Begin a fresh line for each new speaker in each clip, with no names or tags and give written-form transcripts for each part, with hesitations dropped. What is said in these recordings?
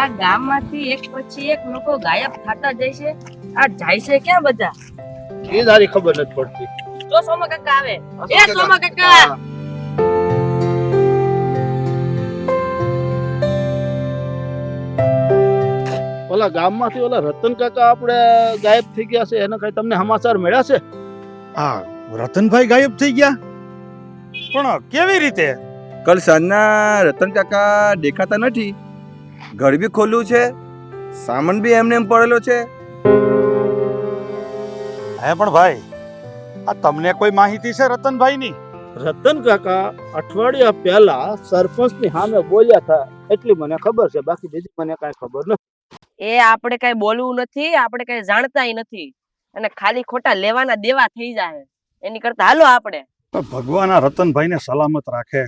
આ ગામમાંથી એક પછી એક લોકો ગાયબ થતા જાય છે. આ જાય છે ક્યાં બધા?
એ તારી ખબર નથી પડતી.
જો સોમા કાકા આવે. એ સોમા કાકા.
ઓલા ગામમાંથી ઓલા રતન કાકા આપણે ગાયબ થઈ ગયા છે, એના કઈ તમને સમાચાર મળ્યા છે?
હા, રતનભાઈ ગાયબ થઈ ગયા? પણ કેવી રીતે?
કલ સાંજના રતન કાકા દેખાતા નથી. ઘર બી ખોલ્યું છે, સામાન બી એમને એમ પડેલો છે.
હે પણ ભાઈ, આ તમને કોઈ માહિતી છે રતનભાઈની?
રતન કાકા અઠવાડિયા પહેલા સરપંચની સામે બોલ્યા હતા, એટલી મને ખબર છે, બાકી બીજી મને કાંઈ ખબર નથી.
એ આપણે કઈ બોલવું નથી, આપણે કઈ જાણતાય નથી અને ખાલી ખોટા લેવાના દેવા થઈ જાય. એની કરતા હાલો આપણે.
ભગવાન આ રતનભાઈને સલામત રાખે.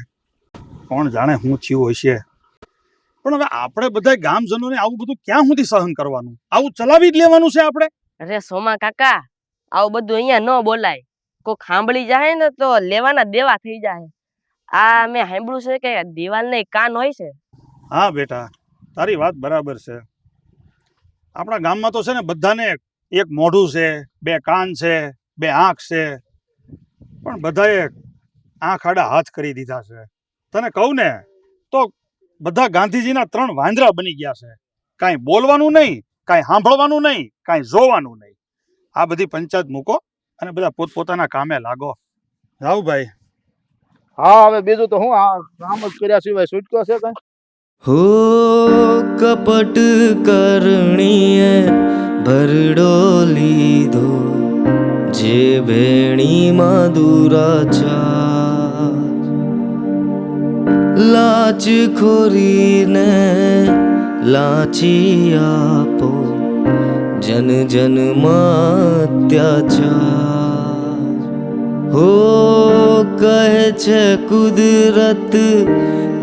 કોણ જાણે શું થયું હશે. પણ હવે આપણે બધા ગામજનોને આવું બધું ક્યાં સુધી સહન કરવાનું? આવું ચલાવી જ લેવાનું છે આપણે?
અરે સોમા કાકા, આવું બધું અહીંયા ન બોલાય. કોક સાંભળી જાય ને તો લેવાના દેવા થઈ જાય. આ મેં સાંભળ્યું છે કે દિવાલ ને કાન હોય છે.
હા બેટા, તારી વાત બરાબર છે. આપણા ગામમાં તો છે ને બધાને એક મોઢું છે, બે કાન છે, બે આંખ છે, પણ બધાએ આંખ આડા હાથ કરી દીધા છે. તને કહું ને તો બધા ગાંધીજીના 3 વાંદરા બની ગયા છે. કાંઈ બોલવાનું નહીં, કાંઈ સાંભળવાનું નહીં, કાંઈ જોવાનું નહીં. આ બધી પંચાયત મૂકો અને બધા પોતપોતાના કામે લાગો. જાવ ભાઈ.
હા, હવે બીજું તો હું આ કામ જ કર્યા સિવાય છૂટકો છે કઈ?
हो कपट करણીએ ભરડો લીધો જે ભેણીમાં દુરાચાર લાચ ખોરીને લાચી આપો જન જનમાં અત્યાચાર હો કહે છે કુદરત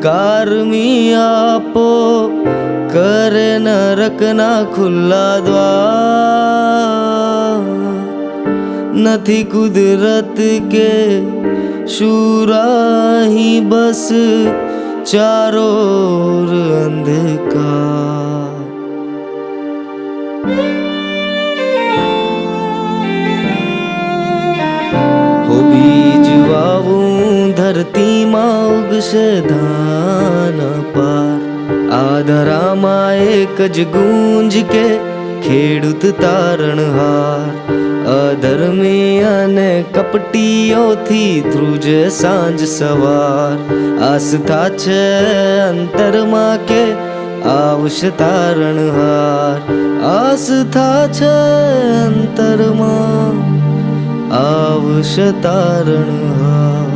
કારમી આપો કરે નરકના ખુલ્લા દ્વાર નથી કુદરત કે શુરાહી બસ ચારો ઓર અંધકાર હો બીજ વાવું ધરતીમાં ઉગશે ધાન પાર આ ધરામાં એક જ ગુંજ કે ખેડૂત તારણહાર અધર્મી અને કપટીઓથી ધ્રુજે સાંજ સવાર આસ્થા છે અંતરમાં કે આવશે તારણહાર આસ્થા છે અંતરમાં આવશે તારણહાર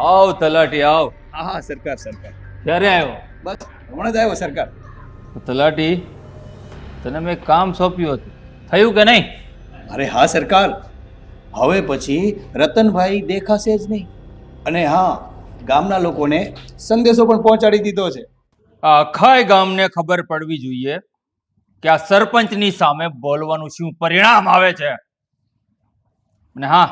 આવ તલાટી આવ.
હા સરકાર સરકાર
ક્યારે આવ્યો?
બસ હમણાં જ આવ્યો સરકાર.
તલાટી, તને મેં કામ સોંપ્યું હતું, થયું કે નહીં?
અરે હા સરકાર, હવે પછી રતનભાઈ દેખાશે જ નહીં. અને હા, ગામના લોકોને સંદેશો પણ પહોંચાડી દીધો છે.
આ આખાય ગામને ખબર પડવી જોઈએ કે આ સરપંચની સામે બોલવાનું શું પરિણામ આવે છે. અને હા,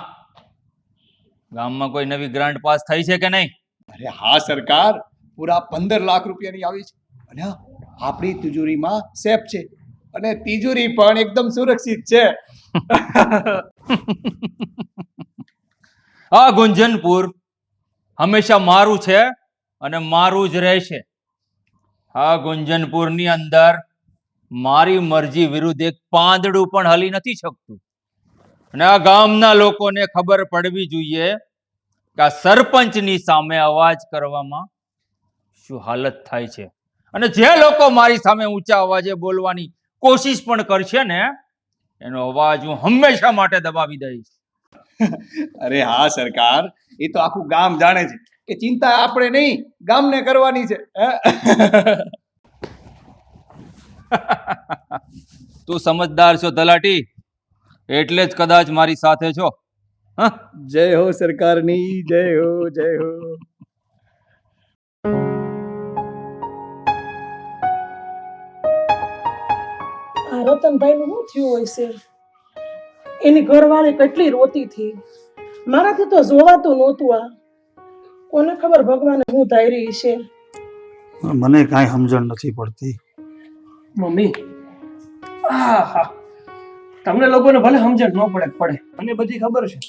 ગામમાં કોઈ નવી ગ્રાન્ટ પાસ થઈ છે કે નહીં?
અરે હા સરકાર, પૂરા 15 લાખ રૂપિયાની આવી છે. અને હા, આપણી તિજોરીમાં સેફ છે અને તિજોરી પણ એકદમ સુરક્ષિત છે.
આ ગુંજનપુર હંમેશા મારું છે અને મારું જ રહેશે. આ ગુંજનપુરની અંદર મારી મરજી વિરુદ્ધ એક પાંદડું પણ હલી નથી શકતું. અને આ ગામના લોકોને ખબર પડવી જોઈએ કે આ સરપંચની સામે અવાજ કરવામાં શું હાલત થાય છે. અને જે લોકો મારી સામે ઊંચા અવાજે બોલવાની કોશિશ પણ કરશે ને, એનો અવાજ હું હંમેશા માટે દબાવી દઈશ.
અરે હા સરકાર, એ તો આખું ગામ જાણે છે કે ચિંતા આપણે નહીં, ગામને કરવાની છે.
તું સમજદાર છો તલાટી, એટલે જ કદાચ મારી સાથે છો.
જય હો સરકારની, જય હો, જય હો.
આ રતનભાઈ નું શું થયું હોય છે? એની ઘરવાળી કેટલી રોતી હતી. મારાથી તો જોવાતું નહોતું. આ કોને ખબર ભગવાને હું ધારી છે.
મને કાંઈ સમજણ નથી પડતી.
મમ્મી, આહા, તમને લોકોને ભલે સમજણ ન પડે મને બધી ખબર છે.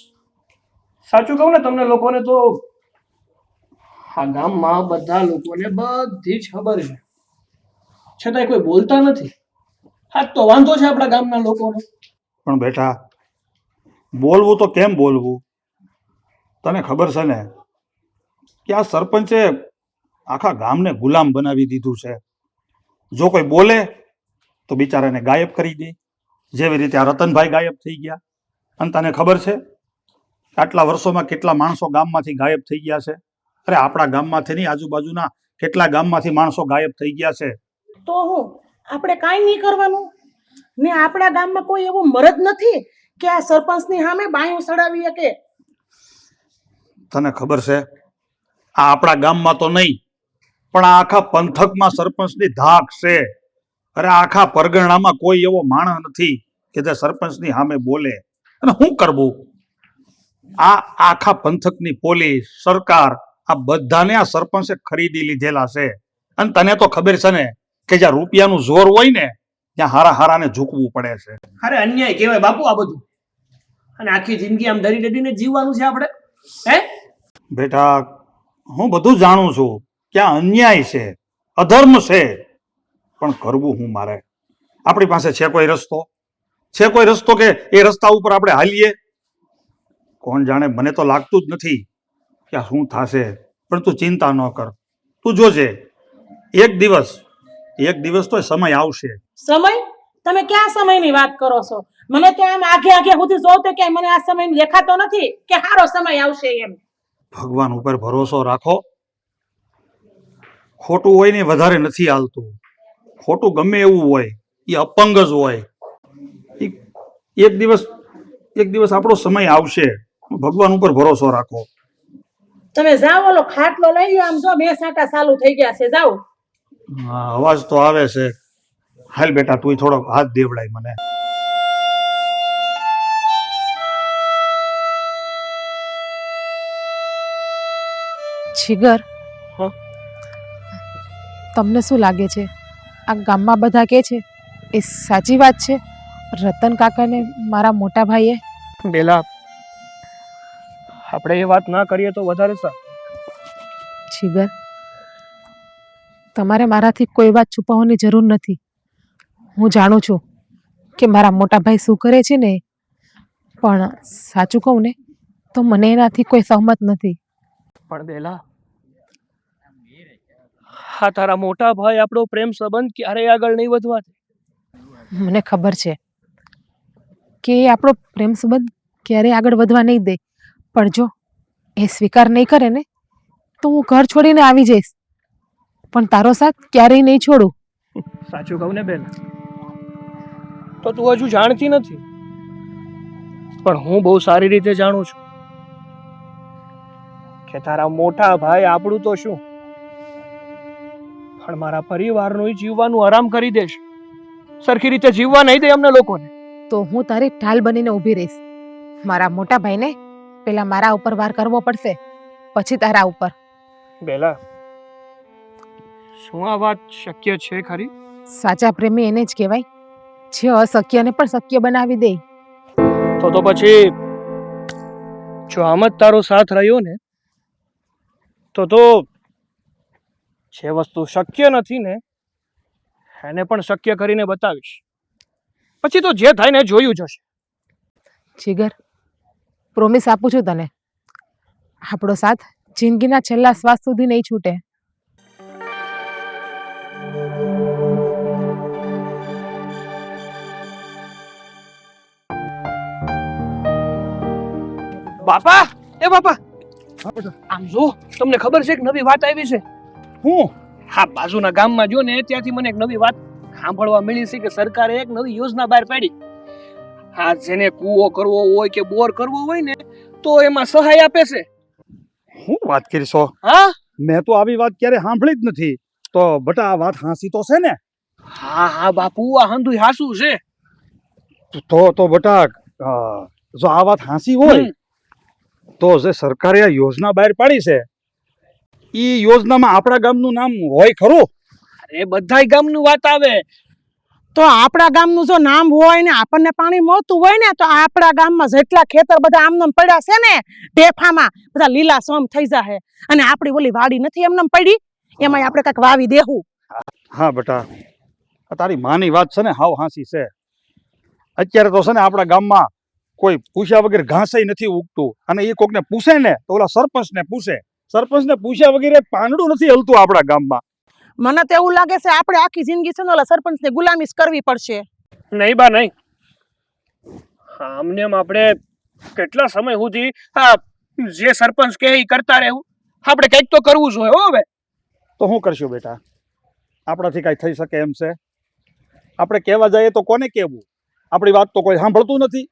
સાચું કહું ને તમને લોકોને તો આ ગામમાં બધા લોકોને બધી જ ખબર છે, છતાંય કોઈ બોલતા નથી. હા તો વાંધો છે આપણા ગામના લોકોનો.
પણ બેટા, બોલવું તો કેમ બોલવું? તને ખબર છે ને કે આ સરપંચે આખા ગામને ગુલામ બનાવી દીધું છે. જો કોઈ બોલે તો બિચારાને ગાયબ કરી દે, જેવી રીતે આ રતનભાઈ ગાયબ થઈ ગયા. અને તને ખબર છે આટલા વર્ષોમાં કેટલા માણસો ગામમાંથી ગાયબ થઈ ગયા છે? અરે આપણા ગામમાંથી નહીં, આજુબાજુના કેટલા ગામમાંથી માણસો ગાયબ થઈ ગયા છે.
તો હું આપણે કાંઈ નહીં કરવાનું ને? આપણા ગામમાં કોઈ એવું મરદ નથી કે આ સરપંચની સામે બાયું સડાવી શકે.
તને ખબર છે આ આપણા ગામમાં તો નહીં પણ આ આખા પંથકમાં સરપંચની ધાક છે. અરે આખા પરગણામાં કોઈ એવો માણસ નથી કે જે સરપંચની સામે બોલે. અને શું કરવું? આ આખા પંથકની પોલીસ, સરકાર, આ બધાને આ સરપંચે ખરીદી લીધેલા છે. અને તને તો ખબર છે ને કે જ્યાં રૂપિયાનું જોર હોય ને ત્યાં હારા હારાને ઝૂકવું પડે છે.
અરે અન્યાય કહેવાય બાપુ આ બધું. અને આખી જિંદગી આમ ડરી ડરીને જીવવાનું છે આપણે? હે
બેટા, હું બધું જાણું છું કે આ અન્યાય છે, અધર્મ છે, પણ કરવું હું મારે? આપણી પાસે છે કોઈ રસ્તો? છે કોઈ રસ્તો કે એ રસ્તા ઉપર આપણે હાલીએ? કોણ જાણે, મને તો લાગતું જ નથી કે આ શું થશે. પણ તું ચિંતા ન કર, તું જોજે એક દિવસ તો સમય આવશે.
સમય? તમે ક્યાં સમયની વાત કરો છો? મને તો આમ આગે આગે સુધી જોઉં તો કે મને આ સમય દેખાતો નથી કે સારો સમય આવશે એમ.
ભગવાન ઉપર ભરોસો રાખો. ખોટું હોય ને વધારે નથી હાલતું. ખોટું ગમે એવું હોય, એ અપંગ જ હોય. એક દિવસ આપણો સમય આવશે. ભગવાન ઉપર ભરોસો રાખો.
તમે જાઓ, ઓલો ખાટલો લઈ લો. આમ જો બે સાટા ચાલુ થઈ ગયા છે. જાઓ.
હા, અવાજ તો આવે છે. હાલ બેટા, તું થોડોક હાથ દેવડાય મને.
જીગર, તમને શું લાગે છે આ ગામમાં બધા કે છે એ સાચી વાત છે? રતન કાકાને મારા મોટા ભાઈએ?
બેલા, આપણે એ વાત ના કરીએ તો વધારે સારું.
જીગર, તમારે મારાથી કોઈ વાત છુપાવવાની જરૂર નથી. હું જાણું છું કે મારા મોટા ભાઈ શું કરે છે ને, પણ સાચું કહું ને તો મને એનાથી કોઈ સહમત નથી.
પણ બેલા, હા તારા મોટા ભાઈ આપણો પ્રેમ સંબંધ ક્યારેય આગળ નહીં વધવા દે.
મને ખબર છે કે એ આપણો પ્રેમ સંબંધ ક્યારેય આગળ વધવા નહીં દે, પણ જો એ સ્વીકાર નહીં કરે ને તો હું ઘર છોડીને આવી જઈશ, પણ તારો સાથ ક્યારેય નહીં છોડું.
સાચું કહું ને બેલા, તો તું હજુ જાણતી નથી, પણ હું બહુ સારી રીતે જાણું છું કે તારા મોટા ભાઈ આપણું તો શું, પણ મારા પરિવારનું જીવવાનું આરામ કરી દેશે. સરખી રીતે જીવવા નહીં દે અમને લોકોને.
તો હું તારી ઢાલ બનીને ઊભી રહીશ. મારા મોટા ભાઈને પેલા મારા ઉપર વાર કરવો પડશે, પછી તારા ઉપર.
બેલા, શું આ વાત શક્ય છે ખરી?
સાચા પ્રેમી એને જ કહેવાય જે અશક્યને પણ શક્ય બનાવી દે.
તો પછી જો આમ જ તારો સાથ રહ્યો ને તો જે વસ્તુ શક્ય નથી ને એને પણ શક્ય કરીને બતાવીશ. પછી તો જે થાય ને જોયું જશે.
જીગર, પ્રોમિસ આપું છું તને, આપણો સાથ જિંદગીના છેલ્લા શ્વાસ સુધી નહીં છૂટે.
બાપા, એ બાપા, આમ જો, તમને ખબર છે એક નવી વાત આવી છે?
હું?
હા, બાજુના ગામમાં જો ને ત્યાંથી મને એક નવી વાત સાંભળવા મળી છે કે સરકારે એક નવી યોજના બહાર પાડી. હા, જેને કૂવો કરવો હોય કે બોર કરવો હોય ને તો એમાં સહાય આપે છે.
હું વાત કરીશો?
હા,
મેં તો આવી વાત ક્યારે સાંભળી જ નથી. તો બટા, આ વાત હાંસી તો છે ને?
હા હા બાપુ, આ હંધુય હાસુ છે.
તો બટા, જો આ વાત હાંસી હોય તો જે સરકારે આ યોજના બહાર પાડી છે એ યોજનામાં આપણા ગામનું નામ હોય ખરું?
એ બધાય ગામનું વાત આવે.
તો આપણા ગામનું જો નામ હોય ને આપણને પાણી મળતું હોય ને તો આપણા ગામમાં જેટલા ખેતર બધા આમનામ પડ્યા છે ને ઢેફામાં બધા લીલા સમ થઈ જાય. અને આપણી ઓલી વાડી નથી એમનામ પડી, એમાં આપણે કાંઈક વાવી દેવું.
હા બેટા, આ તારી માની વાત છે ને હાવ હાંસી છે. અત્યારે તો છે ને આપણા ગામમાં કોઈ પૂછ્યા વગર ઘાસય નથી ઉગતું, અને એ કોકને પૂછે ને તો ઓલા સરપંચને પૂછે. સરપંચને પૂછ્યા વગર પાંદડું નથી હલતું આપણા ગામમાં.
મને તો એવું લાગે છે આપણે આખી જિંદગી છે ને ઓલા સરપંચને ગુલામી જ કરવી પડશે.
નહીં બા નહીં. આમને આપણે કેટલા સમય સુધી જે સરપંચ કહે એ કરતા રહેવું? આપણે કંઈક તો કરવું જોઈએ. હો હવે
તો શું કરશું બેટા? આપણાથી કાંઈ થઈ શકે એમ છે? આપણે કહેવા જઈએ તો કોને કહેવું? આપણી વાત તો કોઈ સાંભળતું નથી.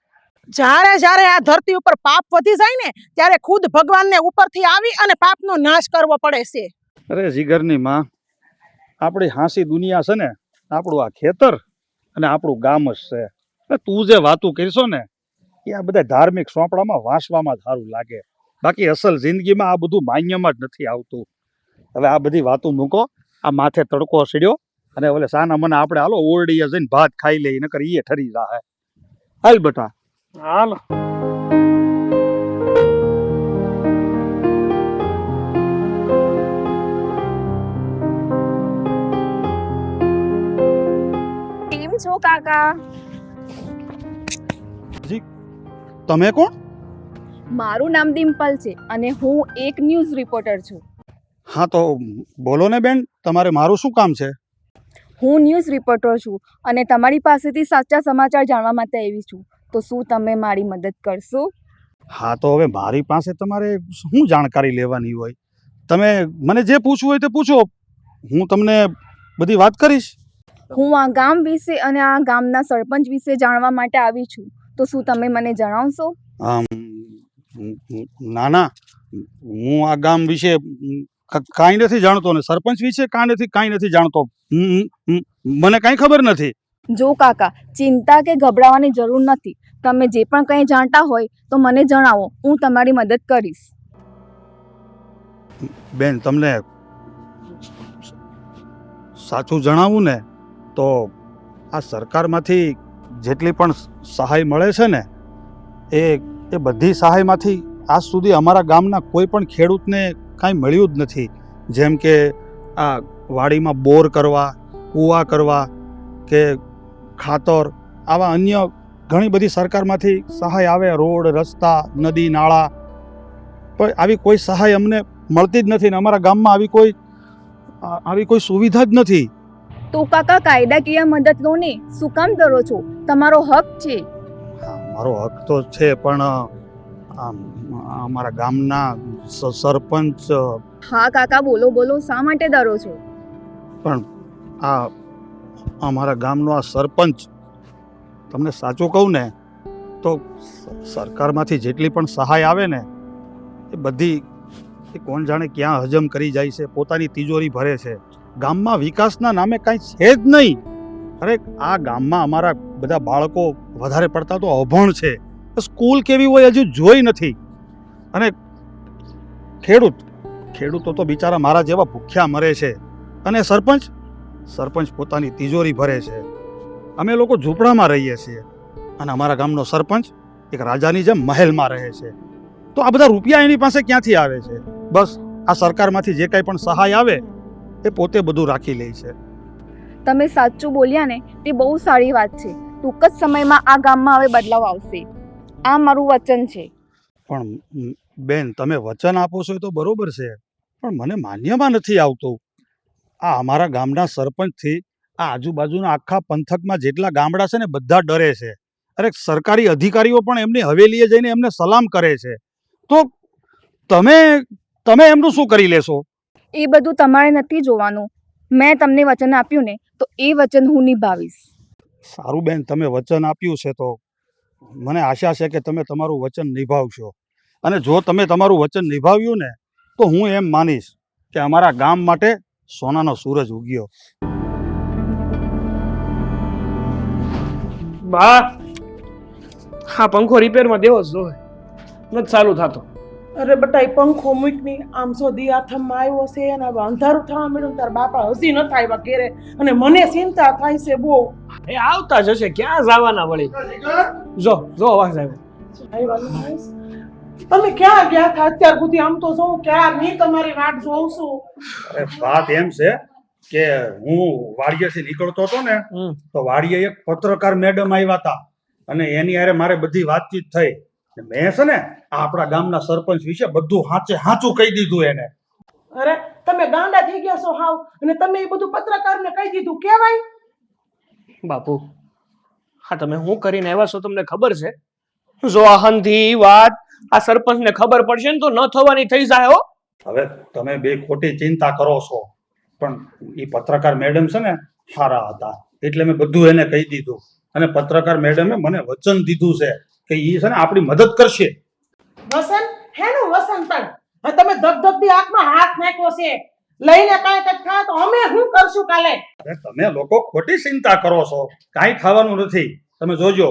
જ્યારે જ્યારે આ ધરતી ઉપર પાપ વધી જાય ને ત્યારે ખુદ ભગવાનને ઉપરથી આવી અને પાપનો નાશ કરવો પડે છે.
અરે જીગરની માં, આપણી હાંસી દુનિયા છે ને આપણું આ ખેતર અને આપણું ગામ જ છે. તું જે વાતું કરશો ને એ આ બધા ધાર્મિક સોંપડામાં વાંચવામાં સારું લાગે, બાકી અસલ જિંદગીમાં આ બધું માન્યમાં જ નથી આવતું. હવે આ બધી વાતો મૂકો, આ માથે તડકો સીડ્યો અને ઓલે સાના મને આપણે હાલો ઓરડીએ જઈને ભાત ખાઈ લઈ, નકર ઈ ઠરી જાહે. હાલ બેટા.
હાલો.
કેમ છો કાકા?
તમે કોણ?
મારું નામ ડિમ્પલ છે અને હું એક ન્યૂઝ રિપોર્ટર છું.
હા તો બોલો ને બેન, તમારે મારું શું કામ છે?
હું ન્યૂઝ રિપોર્ટર છું અને તમારી પાસેથી સાચા સમાચાર જાણવા માટે આવી છું. તો શું તમે મારી મદદ કરશો?
હા તો હવે મારી પાસે તમારે શું જાણકારી લેવાની હોય? તમે મને જે પૂછવું હોય તે પૂછો, હું તમને બધી વાત કરીશ.
હું આ ગામ વિશે અને આ ગામના સરપંચ વિશે જાણવા માટે આવી છું. તો શું તમે મને જણાવશો?
ના ના, હું આ ગામ વિશે કાંઈ નથી જાણતો ને સરપંચ વિશે કાંઈ નથી જાણતો. મને કાંઈ ખબર નથી.
જો કાકા, ચિંતા કે ગભરાવાની જરૂર નથી. તમે જે પણ કંઈ જાણતા હોય તો મને જણાવો, હું તમારી મદદ કરીશ.
બેન, તમને સાચું જણાવું ને તો આ સરકારમાંથી જેટલી પણ સહાય મળે છે ને એ બધી સહાયમાંથી આજ સુધી અમારા ગામના કોઈ પણ ખેડૂતને કાંઈ મળ્યું જ નથી. જેમ કે આ વાડીમાં બોર કરવા, કૂવા કરવા કે ખાતર, આવા અન્ય ઘણી બધી સરકારમાંથી સહાય આવે, રોડ રસ્તા નદી નાળા, પણ આવી કોઈ સહાય અમને મળતી જ નથી ને અમારા ગામમાં આવી કોઈ સુવિધા જ નથી.
તો કાકા, કાયદાકીય મદદ લો ને, શું કામ ડરો છો? તમારો હક છે.
હા, મારો હક તો છે, પણ અમારા ગામના સરપંચ.
હા કાકા, બોલો બોલો, શા માટે ડરો છો?
પણ આ અમારા ગામનો આ સરપંચ, તમને સાચું કહું ને તો સરકારમાંથી જેટલી પણ સહાય આવે ને એ બધી કોણ જાણે ક્યાં હજમ કરી જાય છે, પોતાની તિજોરી ભરે છે. ગામમાં વિકાસના નામે કાંઈ છે જ નહીં. અરે આ ગામમાં અમારા બધા બાળકો વધારે પડતા તો અભણ છે, સ્કૂલ કેવી હોય હજુ જોઈ નથી. અને ખેડૂતો તો બિચારા મારા જેવા ભૂખ્યા મરે છે, અને સરપંચ પોતાની તિજોરી ભરે છે. અમે લોકો ઝૂંપડામાં રહીએ છીએ અને અમારા ગામનો સરપંચ એક રાજાની જેમ મહેલમાં રહે છે. તો આ બધા રૂપિયા એની પાસે ક્યાંથી આવે છે? બસ આ સરકારમાંથી જે કાંઈ પણ સહાય આવે એ પોતે બધું રાખી લે છે.
તમે સાચું બોલ્યા ને, તે બહુ સારી વાત છે. ટૂંક જ સમયમાં આ ગામમાં હવે બદલાવ આવશે. આ મારું વચન છે.
પણ બેન, તમે વચન આપો છો એ તો બરોબર છે, પણ મને માન્યમાં નથી આવતું. આ અમારા ગામના સરપંચથી આ આજુબાજુના આખા પંથકમાં જેટલા ગામડા છે ને બધા ડરે છે. અરે સરકારી અધિકારીઓ પણ એમની હવેલીએ જઈને એમને સલામ કરે છે. તો તમે એમનું શું કરી લેશો?
એ બધું તમારે નથી જોવાનું. મેં તમને વચન આપ્યું ને, તો એ વચન હું નિભાવીશ.
સારું બેન, તમે વચન આપ્યું છે તો મને આશા છે કે તમે તમારું વચન નિભાવશો. અને જો તમે તમારું વચન નિભાવ્યું ને તો હું એમ માનીશ કે અમારા ગામ માટે સોનાનો સૂરજ ઉગ્યો.
બા, હા પંખો રિપેરમાં દેવો જ જોઈએ, નથી ચાલુ થતો.
અરે બટા એ પંખો મૂક ની આમ જો દી આથમમાં આવ્યો છે અને હવે અંધારું થવા મળ્યું તાર બાપા હજી ન આવ્યા ઘેરે અને મને ચિંતા થાય છે બહુ.
એ આવતા જ હશે, ક્યાં જવાના વળી. જો જો અવાજ આવ્યો.
તમે ક્યાં ગયા હતા અત્યાર સુધી? આમ તો જોઉં ક્યારની તમારી વાટ જોઉં છું.
અરે વાત એમ છે કે હું વાડીએથી નીકળતો હતો ને તો વાડીએ એક પત્રકાર મેડમ આવ્યા હતા અને એની હારે મારે બધી વાતચીત થઈ. મેં છે ને આ આપણા ગામના સરપંચ વિશે બધું સાચું કહી દીધું એને.
અરે તમે ગાંડા થઈ ગયા છો હાવ, અને તમે એ બધું પત્રકારને કહી દીધું કેવાય?
બાપુ હા તમે શું કરીને આવ્યા છો તમને ખબર છે? જો આ હંધી વાત આ સરપંચને ખબર પડશે ને તો ન થવાની થઈ જાય હો.
હવે તમે બે ખોટી ચિંતા કરો છો, પણ એ પત્રકાર મેડમ છે ને સારા હતા એટલે મેં બધું એને કહી દીધું અને પત્રકાર મેડમે મને વચન દીધું છે કે એ છે ને આપણી મદદ કરશે.
વસન હેનું વસન પણ હવે તમે ધબધબતી આંખમાં હાથ નાખ્યો છે, લઈને કાંઈ કંઈક થાય તો અમે શું કરશું કાલે?
અરે તમે લોકો ખોટી ચિંતા કરો છો, કાંઈ થવાનું નથી. તમે જોજો,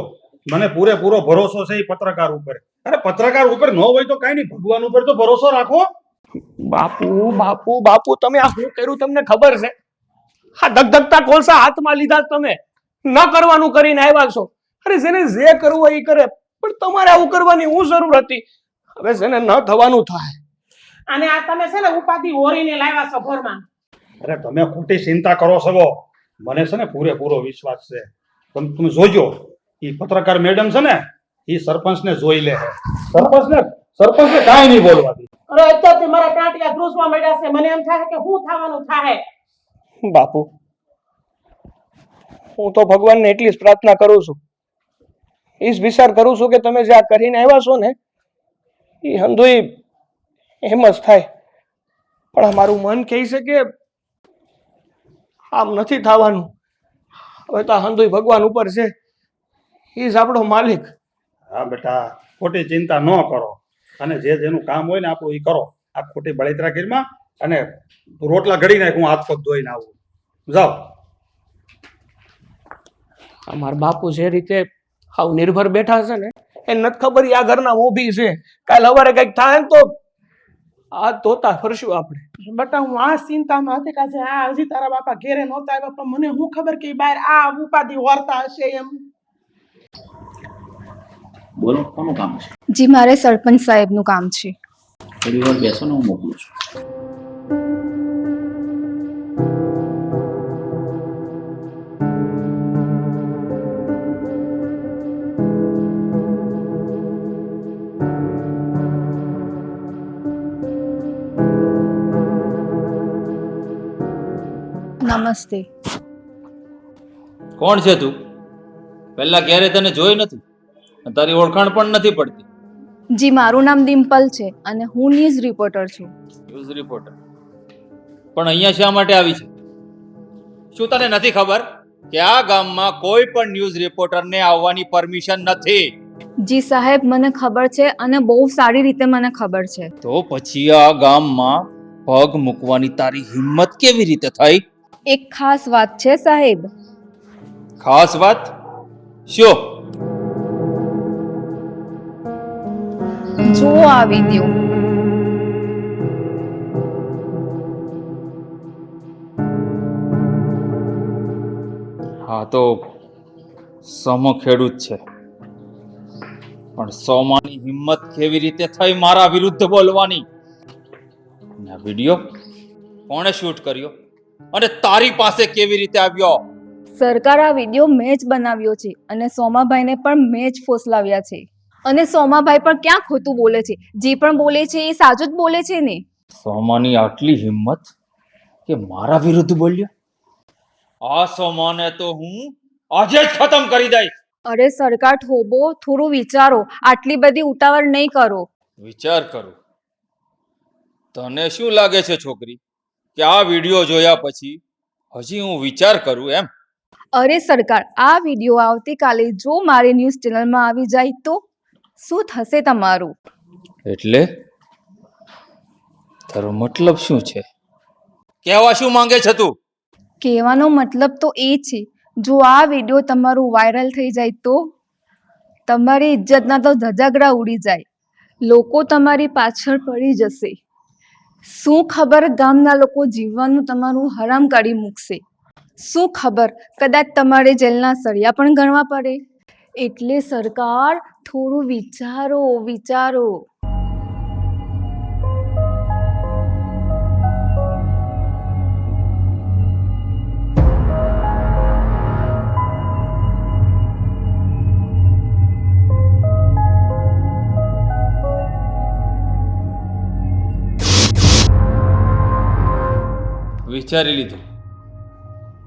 મને પૂરેપૂરો ભરોસો છે એ પત્રકાર ઉપર. અરે પત્રકાર ઉપર ન હોય તો કાંઈ નહીં, ભગવાન ઉપર તો ભરોસો રાખો.
બાપુ બાપુ બાપુ તમે આ શું કર્યું તમને ખબર છે? હા ધગધગતા કોલસા હાથમાં લીધા તમે, ન કરવાનું કરીને આવ્યા છો. અરે જેને જે કરવું હોય એ કરે, પણ તમારે આવું કરવાની હું જરૂર હતી? હવે છે ને ન થવાનું થાય.
અને આ તમે છે ને ઉપાધિ ઓરીને લાવ્યા છો ઘરમાં.
અરે તમે ખોટી ચિંતા કરો છો, મને છે ને પૂરેપૂરો વિશ્વાસ છે. તમે જોજો, એ પત્રકાર મેડમ છે ને એ સરપંચને જોઈ લે. સરપંચને કાંઈ નહીં બોલવા દે.
અરે અત્યારથી મારા ટાંટિયા ધ્રુસવા મળ્યા છે, મને એમ થાય કે શું થવાનું થાય.
બાપુ હું તો ભગવાનને એટલી જ પ્રાર્થના કરું છું, એ જ વિચાર કરું છું કે તમે જે આ કરીને આવ્યા છો ને એ હંધુય એમ જ થાય. પણ અમારું મન કહે છે કે આમ નથી થવાનું. હવે તો આ હંધુય ભગવાન ઉપર છે, એ જ આપણો માલિક.
હા બેટા, ખોટી ચિંતા ન કરો અને જે જેનું કામ હોય ને આપણું એ કરો. આ ખોટી બળતરા કરીમાં અને રોટલા ઘડી નાખ, હું હાથ પગ ધોઈને આવું. જાઓ.
અમારા બાપુ જે રીતે હાવ નિર્ભર બેઠા છે ને એને નથી ખબર આ ઘરના મોભી છે. કાલ સવારે કઈક થાય ને તો આ ધોતા ફરશું આપણે.
બટા હું આ ચિંતામાં હતી કે આ હજી તારા બાપા ઘેરે નહોતા આવ્યા, પણ મને શું ખબર કે બહાર આ ઉપાધિ વર્તા હશે એમ.
બોલો કોનું કામ છે?
જી મારે સરપંચ સાહેબનું કામ છે.
થોડી વાર બેસો ને, હું મોકલું છું.
નમસ્તે.
કોણ છે તું? પહેલા ક્યારે તને જોઈ નથી, તારી ઓળખાણ પણ નથી પડતી.
જી મારું નામ ડિમ્પલ છે અને હું ન્યૂઝ રિપોર્ટર છું.
News reporter? પણ અહીંયા શા માટે આવી છે? શું તને નથી ખબર કે આ ગામમાં કોઈ પણ ન્યૂઝ રિપોર્ટરને આવવાની પરમિશન નથી?
જી સાહેબ મને ખબર છે અને બહુ સારી રીતે મને ખબર છે.
તો પછી આ ગામમાં પગ મૂકવાની તારી હિંમત કેવી રીતે થઈ?
એક ખાસ વાત છે સાહેબ.
ખાસ વાત? શું?
જુઓ આ વિડિયો.
હા તો સમો ખેડૂત છે, પણ સોમાની હિંમત કેવી રીતે થઈ મારા વિરુદ્ધ બોલવાની? આ વિડિયો કોણે શૂટ કર્યો અને તારી પાસે કેવી રીતે આવ્યો?
સરકાર આ વિડિયો મેં જ બનાવ્યો છે અને સોમાભાઈને પણ મેં જ ફોસલાવ્યા છે. અને સોમાભાઈ પણ ક્યાં ખોટું બોલે છે? જે પણ બોલે છે એ સાચું જ બોલે છે ને.
સોમાની આટલી હિંમત કે મારા વિરુદ્ધ બોલ્યો? આ સોમાને તો હું આજે જ ખતમ કરી દઈશ.
અરે સરકાર થોબો, થોડું વિચારો, આટલી બધી ઉતાવળ નહીં કરો.
વિચાર કરું? તને શું લાગે છે છોકરી કે આ વિડિયો જોયા પછી હજી હું વિચાર કરું એમ?
અરે સરકાર, આ વિડિયો આવતીકાલે જો મારી ન્યૂઝ ચેનલમાં આવી જાય તો શું થશે તમારું?
એટલે તારો મતલબ શું છે? કહેવા શું માંગે છે તું?
કહેવાનો મતલબ તો એ છે, જો આ વિડિયો તમારું વાયરલ થઈ જાય તો તમારી ઇજ્જતના તો ધજાગરા ઉડી જાય, લોકો તમારી પાછળ પડી જશે. શું ખબર ગામના લોકો જીવવાનું તમારું હરામ કાઢી મૂકશે. શું ખબર કદાચ તમારે જેલના સળિયા પણ ગણવા પડે. એટલે સરકાર થોડું વિચારો વિચારો.
વિચારી લીધું.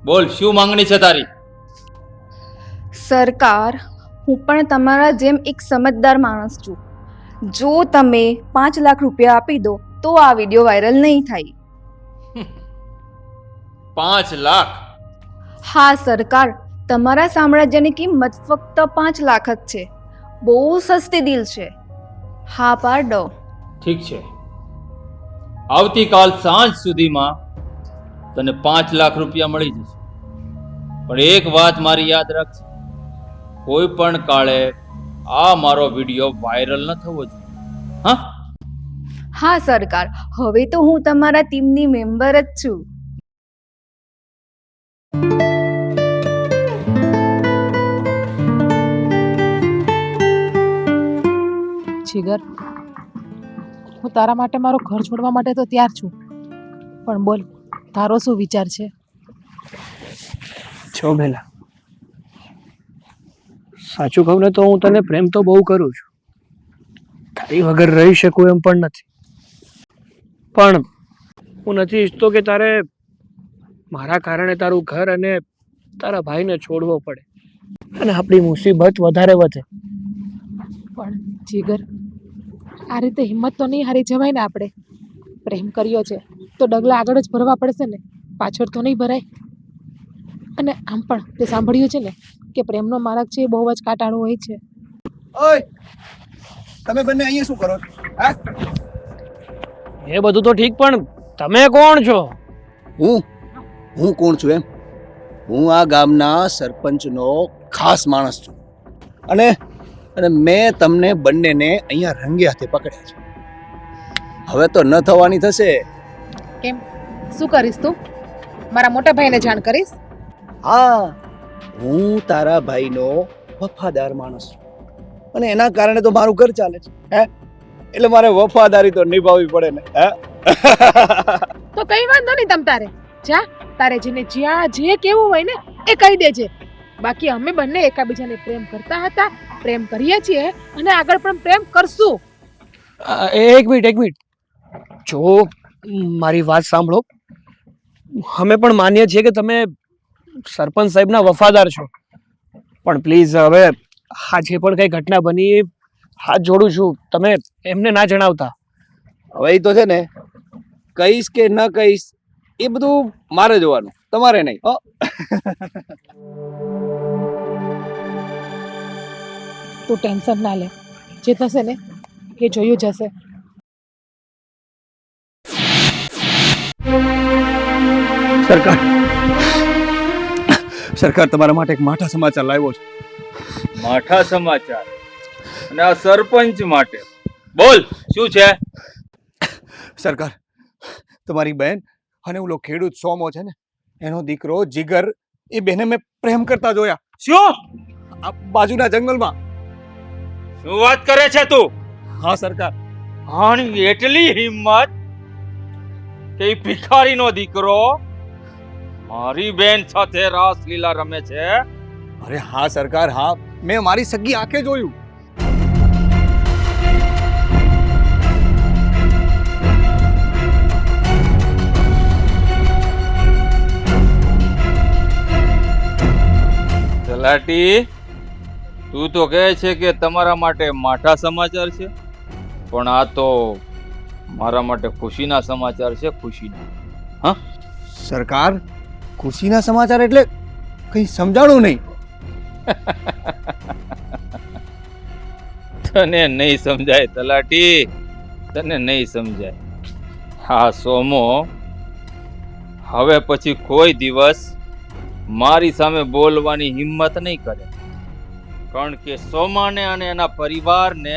બોલ, શું માંગણી છે તારી?
સરકાર, હું પણ તમારા જેમ એક સમજદાર માણસ છું. જો તમે 5 લાખ રૂપિયા આપી દો તો આ વિડીયો વાયરલ નહીં થાય.
5 લાખ?
હા સરકાર, તમારા સામ્રાજ્યની કિંમત ફક્ત 5 લાખ જ છે. બહુ સસ્તી ડીલ છે. હા પાડો.
ઠીક છે, આવતીકાલ સાંજ સુધીમાં તને 5 લાખ રૂપિયા મળી જશે. પણ એક વાત મારી યાદ રાખજે, કોઈ પણ કાળે આ મારો વિડીયો વાયરલ ન થવો જોઈએ. હા
હા સરકાર, હવે તો હું તમારા ટીમની મેમ્બર જ છું.
જીગર, હું તારા માટે મારું ઘર છોડવા માટે તો તૈયાર છું, પણ બોલ, તારો શું વિચાર છે?
છો બેલા, સાચું કહું ને તો હું તને પ્રેમ તો બહુ કરું છું. તારી વગર રહી શકું એમ પણ નથી. પણ હું નથી ઈચ્છતો કે તારે મારા કારણે તારું ઘર અને તારા ભાઈને છોડવો પડે અને આપણી મુસીબત વધારે વધે.
પણ જીગર, આ રીતે હિંમત તો નહીં હારી જવાય ને. આપણે પ્રેમ કર્યો છે તો ડગલા આગળ જ ભરવા પડશે ને, પાછળ તો નહીં ભરાય. અને આમ પણ તે સાંભળ્યું છે ને કે પ્રેમનો માર્ગ છે એ બહુ જ કાંટાળો હોય છે.
ઓય, તમે બંને અહીંયા શું કરો છો? હા,
એ બધું તો ઠીક, પણ તમે કોણ છો?
હું કોણ છું એમ? હું આ ગામના સરપંચનો ખાસ માણસ છું. અને મેં તમને બંનેને અહીંયા રંગે હાથે પકડ્યા છે. હવે તો ન થવાની થશે.
કેમ, શું કરીશ તું? મારા મોટા ભાઈને જાણ કરીશ?
હા, હું તારા ભાઈનો વફાદાર માણસ છું અને એના કારણે તો મારું ઘર ચાલે છે. હે, એટલે મારે વફાદારી તો નિભાવવી પડે ને. હે,
તો કઈ વાંધો નહીં, તમ તારે જા, તારે જેને જ્યાં જે કેવું હોય ને એ કહી દેજે. બાકી અમે બંને એકાબીજાને પ્રેમ કરતા હતા, પ્રેમ કરીએ છીએ અને આગળ પણ પ્રેમ કરશું.
એક મિનિટ, જો મારી વાત સાંભળો. અમે પણ માનીએ છીએ કે તમે સરપંચ સાહેબના વફાદાર છો, પણ પ્લીઝ હવે આ જે પણ કઈ ઘટના બની, હાથ જોડું છું, તમે એમને ના જણાવતા.
હવે એ તો છે ને, કહીશ કે ન કહીશ એ બધું મારે જોવાનું, તમારે નહીં.
તું ટેન્શન ના લે, જે થશે ને એ જોયું જશે.
સરકાર તમારા માટે એક માઠા સમાચાર લાવ્યો છે.
માઠા સમાચાર? અને આ સરપંચ માટે? બોલ, શું છે?
સરકાર, તમારી બહેન અને ઓલો ખેડૂત સોમો છે ને, એનો દીકરો જીગર, એ બેને મેં પ્રેમ કરતા જોયા.
શું?
આ બાજુના જંગલમાં.
શું વાત કરે છે તું?
હા સરકાર.
આની એટલી હિંમત કે ઈ ભિખારીનો દીકરો મારી બેન સાથે રાસલીલા રમે છે?
અરે હા સરકાર, હા, મેં મારી સગી આંખે જોયું.
તલાટી, તું તો કહે છે કે તમારા માટે માઠા સમાચાર છે, પણ આ તો મારા માટે ખુશીના સમાચાર છે. ખુશીના. હા
સરકાર, ખુશીના સમાચાર એટલે કઈ સમજાણું નહીં.
તને નહીં સમજાય તલાટી, તને નહીં સમજાય. હા સોમો, હવે પછી કોઈ દિવસ મારી સામે બોલવાની હિંમત નહીં કરે, કારણ કે સોમાને અને એના પરિવારને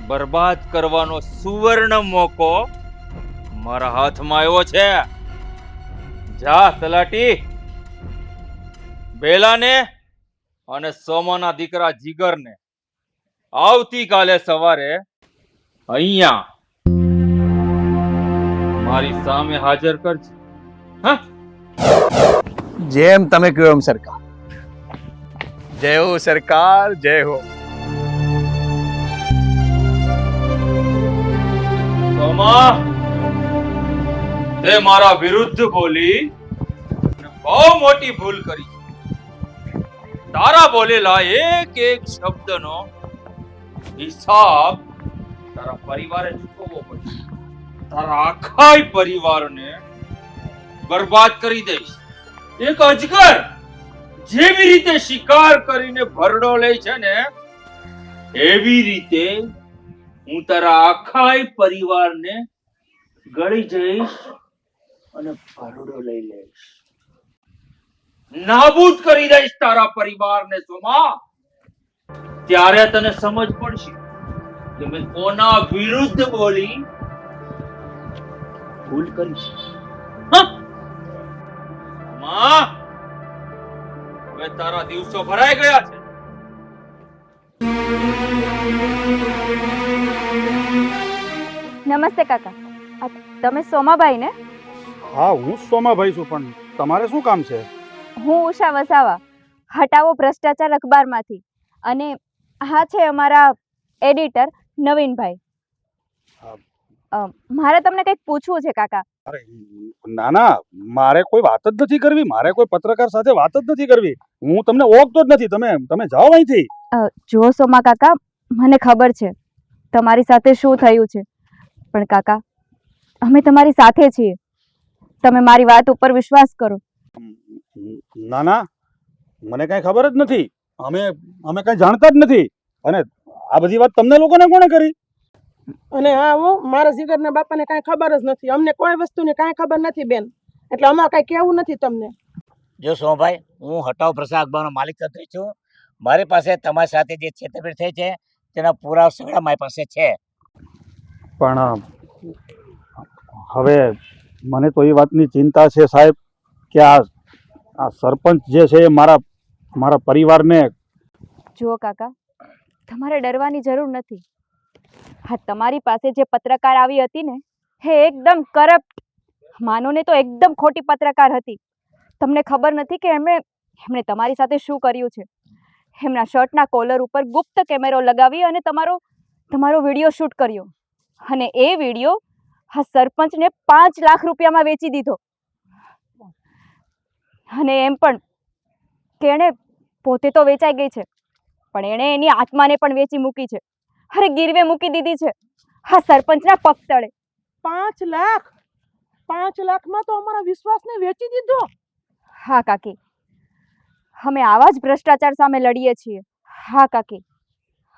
બરબાદ કરવાનો સુવર્ણ મોકો મારા હાથમાં આવ્યો છે. જા તલાટી, બેલાને અને સોમાના દીકરા જીગરને આવતીકાલે સવારે અહીંયા મારી સામે હાજર કરજે. હા,
જેમ તમે કહો એમ સરકાર. જય હો સરકાર, જય હો.
સોમા, તે મારા વિરુદ્ધ બોલી અને બહુ મોટી ભૂલ કરી. તારા બોલેલા એક એક શબ્દનો હિસાબ તારા પરિવારે ચૂકવવો પડશે. તારા આખા પરિવારને બરબાદ કરી દઈશ. એક અજગર જેવી રીતે શિકાર કરીને ભરડો લે છે ને, એવી રીતે હું તારા આખા પરિવારને ગળી જઈશ અને ભરડો લઈ લઈશ. નાબૂદ કરી દઈશ તારા પરિવારને. સોમા, ત્યારે તને સમજ પડશે કે મેં કોના વિરુદ્ધ બોલી ભૂલ કરી છે. માં, હવે તારા દિવસો ભરાઈ ગયા છે.
નમસ્તે કાકા. તમે સોમાભાઈ ને?
હા, હું જ સોમાભાઈ છું, પણ તમારે શું કામ છે?
હું ઉષા વસાવા, હટાવો ભ્રષ્ટાચાર અખબારમાંથી. અને આ છે અમારા એડિટર નવીનભાઈ. મારે તમને કંઈક પૂછવું છે કાકા.
અરે ના ના, મારે કોઈ વાત જ નથી કરવી. મારે કોઈ પત્રકાર સાથે વાત જ નથી કરવી. હું તમને ઓળખતો જ નથી. તમે જાઓ અહીંથી.
જો સોમા કાકા, મને ખબર છે તમારી સાથે શું થયું છે, પણ કાકા અમે તમારી સાથે છીએ. તમે મારી વાત ઉપર વિશ્વાસ કરો.
ના ના, મને કઈ ખબર જ નથી. અમે કઈ જાણતા જ નથી. અને આ બધી વાત તમને લોકોને કોણે કરી?
અને હા, મારા જીગરના બાપાને કાંઈ ખબર જ નથી. અમને કોઈ વસ્તુની કાંઈ ખબર નથી બેન, એટલે અમારે કાંઈ કહેવું નથી તમને.
જો સોમભાઈ, હું હટાવ પ્રસાદ અખબારનો માલિક તંત્રી છું. મારી પાસે તમારી સાથે જે છેતરપિંડી થઈ છે તેના પુરાવા સગળા મારી પાસે છે.
પણ હવે મને તો એ વાતની ચિંતા છે સાહેબ કે આ સરપંચ જે છે એ મારા પરિવારને.
જુઓ કાકા, તમારે ડરવાની જરૂર નથી. હા, તમારી પાસે જે પત્રકાર આવી હતી ને, એ એકદમ કરપ્ટ, માનો ને તો એકદમ ખોટી પત્રકાર હતી. તમને ખબર નથી કે એમણે તમારી સાથે શું કર્યું છે. એમના શર્ટના કોલર ઉપર ગુપ્ત કેમેરો લગાવી અને તમારો વિડીયો શૂટ કર્યો. અને એ વિડીયો આ સરપંચને 5 લાખ રૂપિયામાં વેચી દીધો. અને એમ પણ કે એણે પોતે તો વેચાઈ ગઈ છે, પણ એણે એની આત્માને પણ વેચી મૂકી છે. અરે, ગીરવે મૂકી દીધી છે આ સરપંચના પગ તળે.
5 લાખ? 5 લાખમાં તો અમારા વિશ્વાસને વેચી દીધો.
હા કાકી, અમે આવા જ ભ્રષ્ટાચાર સામે લડીએ છીએ. હા કાકી,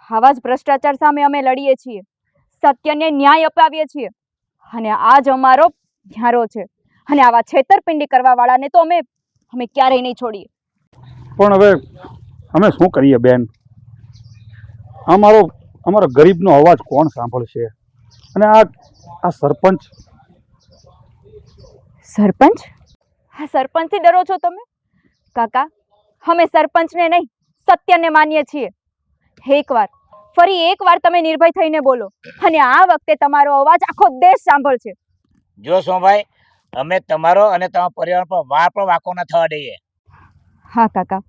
આવા જ ભ્રષ્ટાચાર સામે અમે લડીએ છીએ. સત્યને ન્યાય અપાવીએ છીએ. અને આ જ અમારો ન્યારો છે. અને આવા છેતરપિંડી કરવા વાળાને તો અમે ક્યારેય નહીં છોડીએ.
પણ હવે અમે શું કરીએ બેન? અમારો ગરીબનો અવાજ કોણ સાંભળશે? અને આ સરપંચ
આ સરપંચથી ડરો છો તમે? કાકા, અમે સરપંચને નહીં, સત્યને માનીએ છીએ. ફરી એકવાર તમે નિર્ભય થઈને બોલો, અને આ વખતે તમારો અવાજ આખો દેશ સાંભળશે.
જો સોમભાઈ, અમે તમારો અને તમારા પરિવાર પર વાર પણ વાંકો ન થવા દઈએ.
હા કાકા,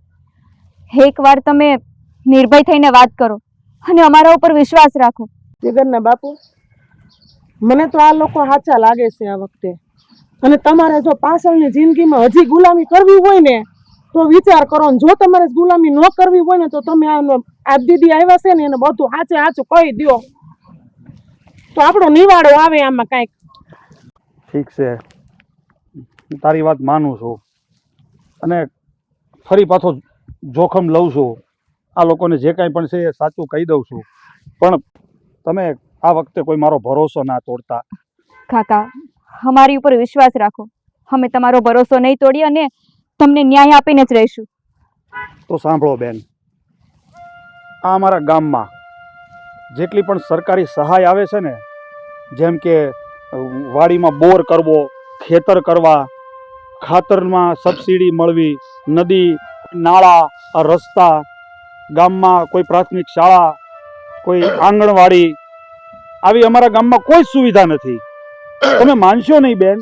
એકવાર તમે નિર્ભય થઈને વાત કરો અને અમારા ઉપર વિશ્વાસ રાખો.
જીગરના બાપુ, મને તો આ લોકો સાચા લાગે છે આ વખતે. અને તમારે જો પાછળની જિંદગીમાં હજી ગુલામી કરવી હોય ને તો વિચાર કરો. જો તમારે ગુલામી ન કરવી હોય ને તો તમે આ દીદી આવ્યા છે ને એને બધું સાચું કહી દો, તો આપણો નિવાડો આવે આમાં કાંઈક.
ઠીક છે, તારી વાત માનું છું અને ફરી પાછો જોખમ લઉં છું. આ લોકોને જે કાંઈ પણ છે એ સાચું કહી દઉં છું. પણ તમે આ વખતે કોઈ મારો ભરોસો ના તોડતા.
કાકા, અમારી ઉપર વિશ્વાસ રાખો. અમે તમારો ભરોસો નહીં તોડીએ અને તમને ન્યાય આપીને જ રહીશું.
તો સાંભળો બેન, આ અમારા ગામમાં જેટલી પણ સરકારી સહાય આવે છે ને, જેમ કે વાડીમાં બોર કરવો, ખેતર કરવા, ખાતરમાં સબસિડી મળવી, નદી, નાળા, રસ્તા, ગામમાં કોઈ પ્રાથમિક શાળા, કોઈ આંગણવાડી, આવી અમારા ગામમાં કોઈ સુવિધા નથી. તમે માનશો નહીં બેન,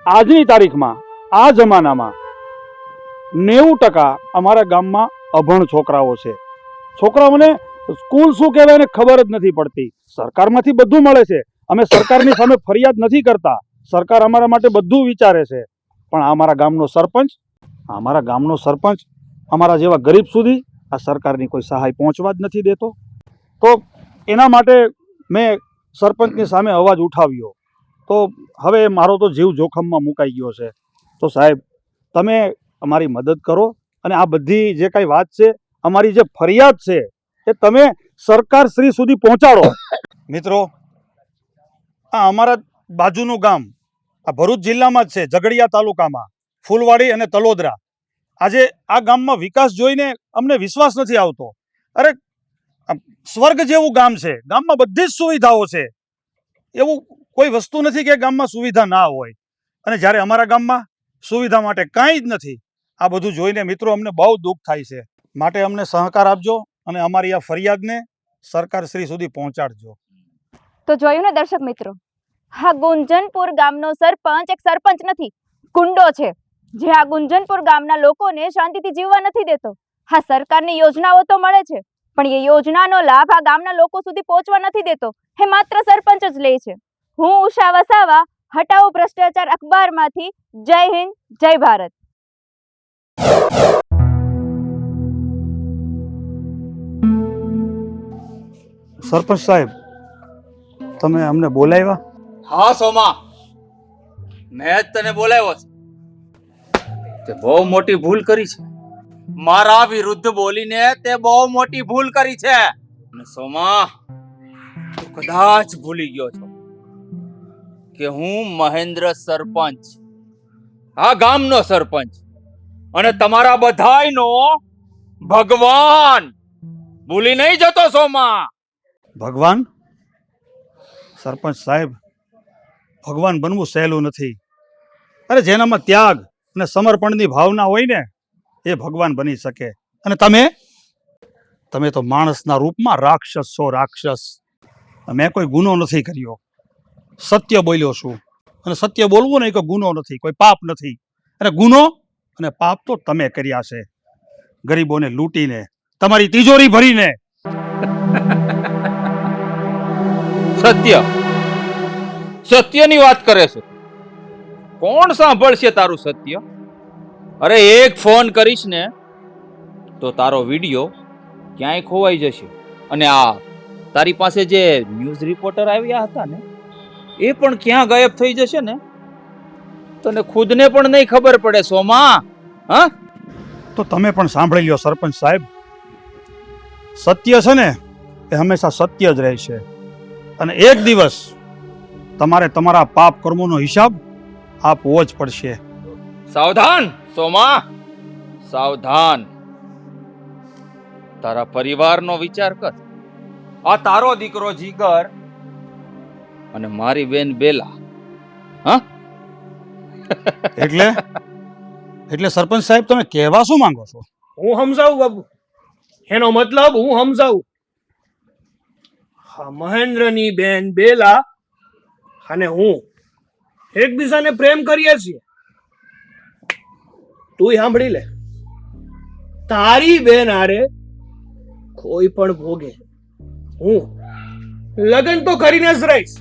આજની તારીખમાં, આ જમાનામાં 90% અમારા ગામમાં અભણ છોકરાઓ છે. છોકરાઓને સ્કૂલ શું કહેવાય એને ખબર જ નથી પડતી. સરકારમાંથી બધું મળે છે, અમે સરકારની સામે ફરિયાદ નથી કરતા, સરકાર અમારા માટે બધું વિચારે છે, પણ અમારા ગામનો સરપંચ અમારા જેવા ગરીબ સુધી આ સરકારની કોઈ સહાય પહોંચવા જ નથી દેતો. તો એના માટે મેં સરપંચની સામે અવાજ ઉઠાવ્યો. તો હવે મારો તો જીવ જોખમમાં મુકાઈ ગયો છે. તો સાહેબ, તમે અમારી મદદ કરો અને આ બધી જે કાંઈ વાત છે, અમારી જે ફરિયાદ છે, એ તમે સરકાર શ્રી સુધી પહોંચાડો. મિત્રો, આ અમારા બાજુનું ગામ આ ભરૂચ જિલ્લામાં જ છે, ઝઘડિયા તાલુકામાં, ફૂલવાડી અને તલોદરા. આજે આ ગામમાં વિકાસ જોઈને અમને વિશ્વાસ નથી આવતો. અરે, સ્વર્ગ જેવું ગામ છે, ગામમાં બધી જ સુવિધાઓ છે, એવું કોઈ વસ્તુ નથી કે ગામમાં સુવિધા ના હોય. અને જ્યારે અમારા ગામમાં સુવિધા માટે કાંઈ જ નથી. આ બધું જોઈને મિત્રો અમને બહુ દુઃખ થાય છે. માટે અમને સહકાર આપજો અને અમારી આ ફરિયાદને સરકાર શ્રી સુધી પહોંચાડજો.
તો જોયું ને દર્શક મિત્રો, હા, ગુંજનપુર ગામનો સરપંચ એક સરપંચ નથી, ગુંડો છે, જે આ ગુંજનપુર ગામના લોકોને શાંતિથી જીવવા નથી દેતો. હા, સરકારની યોજનાઓ તો મળે છે, પણ એ યોજનાનો લાભ આ ગામના લોકો સુધી પહોંચવા નથી દેતો. એ માત્ર સરપંચ જ લે છે. હું ઉષા વસાવા, હટાવો ભ્રષ્ટાચાર અખબારમાંથી. જય હિન્દ, જય ભારત.
સરપંચ સાહેબ, તમે અમને બોલાવ્યા?
હા સોમા, મેં જ તને બોલાવ્યો છે. તે બહુ મોટી ભૂલ કરી છે. મારા વિરુદ્ધ બોલીને તે બહુ મોટી ભૂલ કરી છે. અને સોમા, તું કદાચ ભૂલી ગયો છો કે હું મહેન્દ્ર સરપંચ, આ ગામનો સરપંચ, અને તમારા બધાયનો ભગવાન. ભૂલી નહીં જતો સોમા?
ભગવાન? સરપંચ સાહેબ, ભગવાન બનવું સહેલું નથી. અરે, જેનામાં ત્યાગ અને સમર્પણની ભાવના હોય ને, એ ભગવાન બની શકે. અને તમે તો માણસના રૂપમાં રાક્ષસ છો, રાક્ષસ. મેં કોઈ ગુનો નથી કર્યો, સત્ય બોલ્યો છું. અને સત્ય બોલવું નહીં કોઈ ગુનો નથી, કોઈ પાપ નથી. અને ગુનો અને પાપ તો તમે કર્યા છે, ગરીબોને લૂંટીને, તમારી તિજોરી ભરીને.
સત્યની વાત કરે છે. કોણ સાંભળશે તારું સત્ય? અરે, એક ફોન કરીશ ને તો તારો વિડિયો ક્યાંય ખોવાઈ જશે. અને આ તારી પાસે જે ન્યૂઝ રિપોર્ટર આવ્યા હતા ને, એ પણ ક્યાં ગાયબ થઈ જશે ને, તને ખુદને પણ નહીં ખબર પડે સોમા. હા,
તો તમે પણ સાંભળી લ્યો સરપંચ સાહેબ, સત્ય છે ને એ હંમેશા સત્ય જ રહેશે. અને એક દિવસ તમારે તમારા પાપ કર્મોનો હિસાબ આપવો જ પડશે.
સાવધાન સોમા, સાવધાન. તારા પરિવારનો વિચાર કર. આ તારો દીકરો જીગર અને મારી બેન બેલા. હા,
એટલે સરપંચ સાહેબ, તમે કહેવા શું માંગો છો?
હું સમજાવું બાબુ, એનો મતલબ હું સમજાવું. હા, મહેન્દ્રની બેન બેલા અને હું એકબીજાને પ્રેમ કરીએ છીએ. તું સાંભળી લે, તારી બેન હારે કોઈ પણ ભોગે હું લગ્ન તો કરીને જ રહીશ,